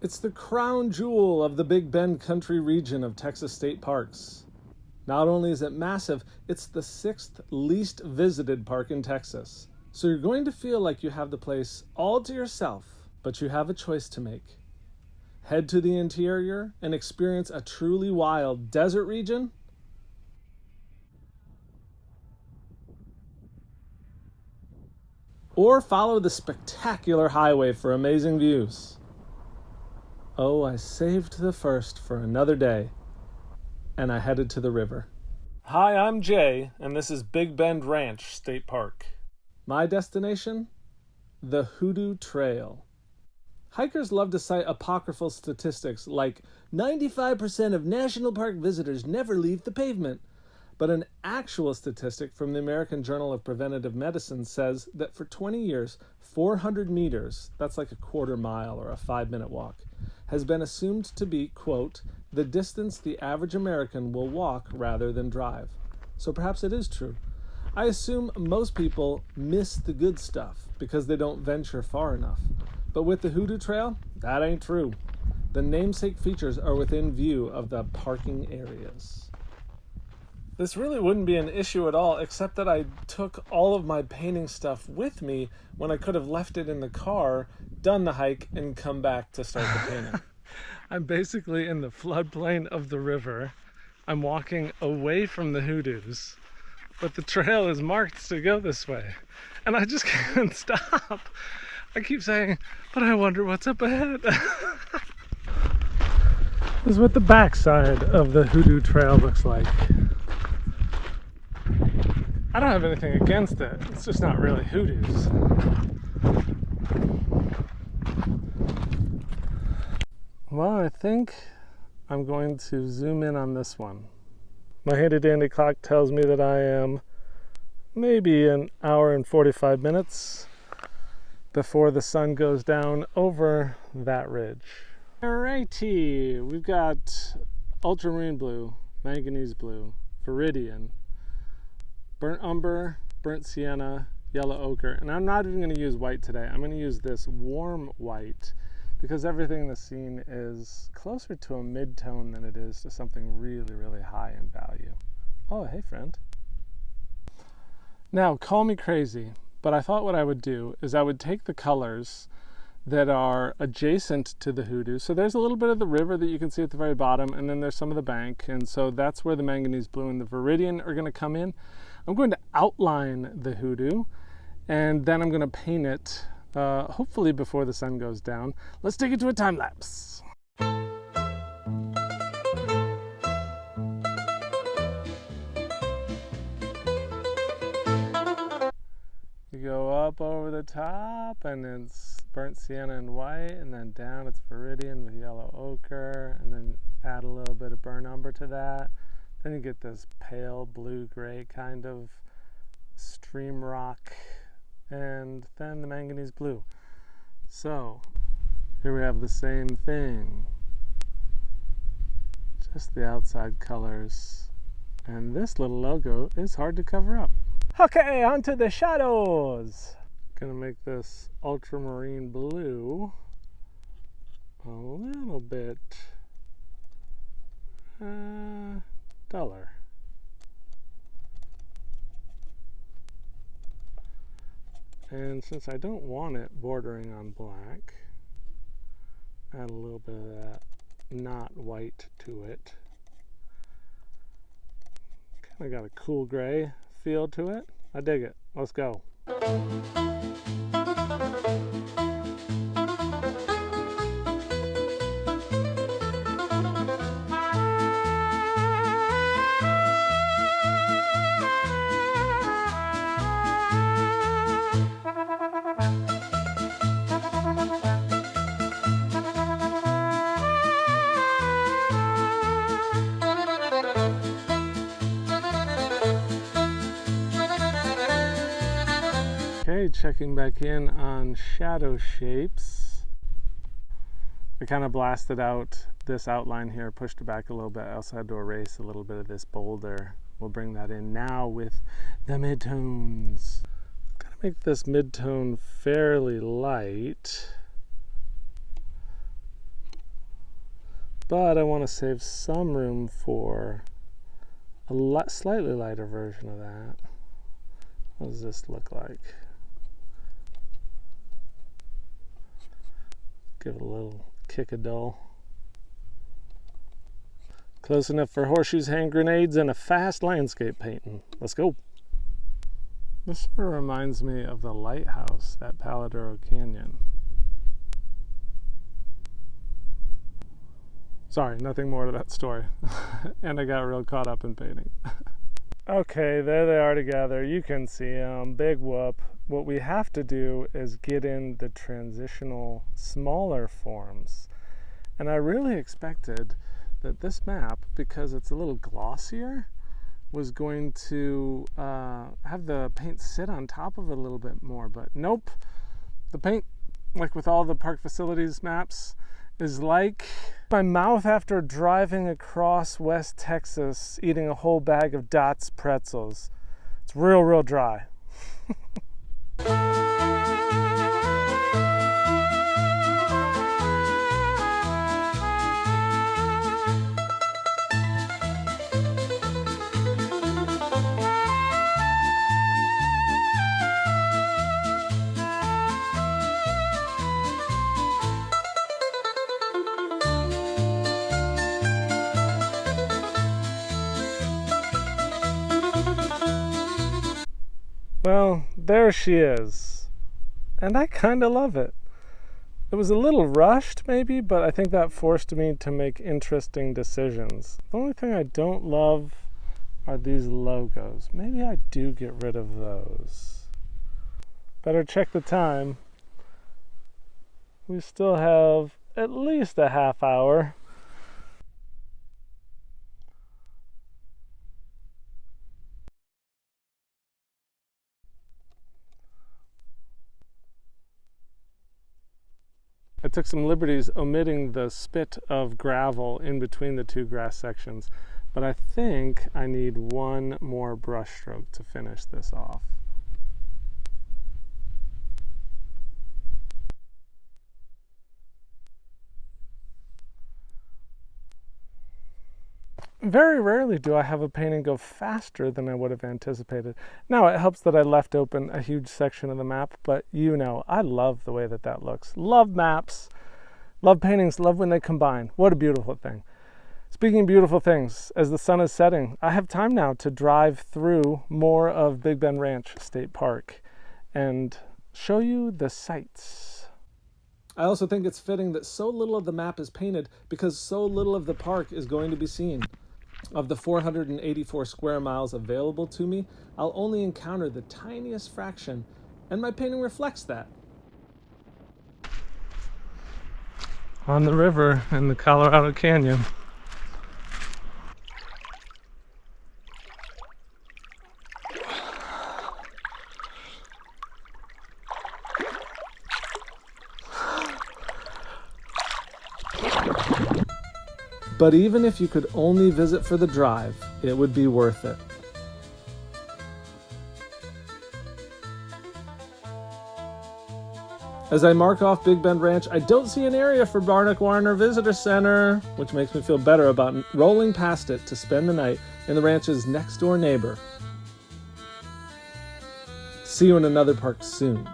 It's the crown jewel of the Big Bend country region of Texas state parks. Not only is it massive, it's the 6th least visited park in Texas. So you're going to feel like you have the place all to yourself, but you have a choice to make. Head to the interior and experience a truly wild desert region, or follow the spectacular highway for amazing views. Oh, I saved the first for another day, and I headed to the river. Hi, I'm Jay, and this is Big Bend Ranch State Park. My destination? The Hoodoo Trail. Hikers love to cite apocryphal statistics like 95% of national park visitors never leave the pavement. But an actual statistic from the American Journal of Preventive Medicine says that for 20 years, 400 meters, that's like a quarter mile or a 5-minute walk, has been assumed to be, quote, the distance the average American will walk rather than drive. So perhaps it is true. I assume most people miss the good stuff because they don't venture far enough. But with the Hoodoo Trail, that ain't true. The namesake features are within view of the parking areas. This really wouldn't be an issue at all, except that I took all of my painting stuff with me when I could have left it in the car, done the hike, and come back to start the painting. I'm basically in the floodplain of the river. I'm walking away from the hoodoos, but the trail is marked to go this way. And I just can't stop. I keep saying, but I wonder what's up ahead. This is what the backside of the Hoodoo Trail looks like. I don't have anything against it. It's just not really hoodoos. Well, I think I'm going to zoom in on this one. My handy dandy clock tells me that I am maybe an hour and 45 minutes before the sun goes down over that ridge. Alrighty, we've got ultramarine blue, manganese blue, viridian, burnt umber, burnt sienna, yellow ochre, and I'm not even going to use white today. I'm going to use this warm white because everything in the scene is closer to a mid-tone than it is to something really, really high in value. Oh, hey friend. Now, call me crazy, but I thought what I would do is I would take the colors that are adjacent to the hoodoo. So there's a little bit of the river that you can see at the very bottom, and then there's some of the bank, and so that's where the manganese blue and the viridian are going to come in. I'm going to outline the hoodoo, and then I'm going to paint it, hopefully before the sun goes down. Let's take it to a time lapse. You go up over the top, and it's burnt sienna and white, and then down it's viridian with yellow ochre, and then add a little bit of burnt umber to that. Then you get this pale blue-gray kind of stream rock, and then the manganese blue. So here we have the same thing, just the outside colors, and this little logo is hard to cover up. Okay, onto the shadows. Gonna make this ultramarine blue a little bit duller. And since I don't want it bordering on black, add a little bit of that not white to it. Kind of got a cool gray feel to it. I dig it. Let's go. Okay, checking back in on shadow shapes. I kind of blasted out this outline here, pushed it back a little bit. I also had to erase a little bit of this boulder. We'll bring that in now with the midtones. I'm gonna make this midtone fairly light. but I want to save some room for a slightly lighter version of that. What does this look like? Give it a little kick of dull. Close enough for horseshoes, hand grenades, and a fast landscape painting. Let's go. This sort of reminds me of the lighthouse at Paladuro Canyon. Sorry, nothing more to that story. And I got real caught up in painting. Okay, there they are together. You can see them. Big whoop. What we have to do is get in the transitional smaller forms. And I really expected that this map, because it's a little glossier, was going to have the paint sit on top of it a little bit more, but nope. The paint, like with all the park facilities maps, is like my mouth after driving across West Texas eating a whole bag of Dots pretzels. It's real dry. Well, there she is. And I kind of love it. It was a little rushed maybe, but I think that forced me to make interesting decisions. The only thing I don't love are these logos. Maybe I do get rid of those. Better check the time. We still have at least a half hour. I took some liberties omitting the spit of gravel in between the two grass sections, but I think I need one more brush stroke to finish this off. Very rarely do I have a painting go faster than I would have anticipated. Now, it helps that I left open a huge section of the map, but you know, I love the way that that looks. Love maps, love paintings, love when they combine. What a beautiful thing. Speaking of beautiful things, as the sun is setting, I have time now to drive through more of Big Bend Ranch State Park and show you the sights. I also think it's fitting that so little of the map is painted because so little of the park is going to be seen. Of the 484 square miles available to me, I'll only encounter the tiniest fraction, and my painting reflects that. On the river in the Colorado Canyon. But even if you could only visit for the drive, it would be worth it. As I mark off Big Bend Ranch, I don't see an area for Barnack Warner Visitor Center, which makes me feel better about rolling past it to spend the night in the ranch's next door neighbor. See you in another park soon.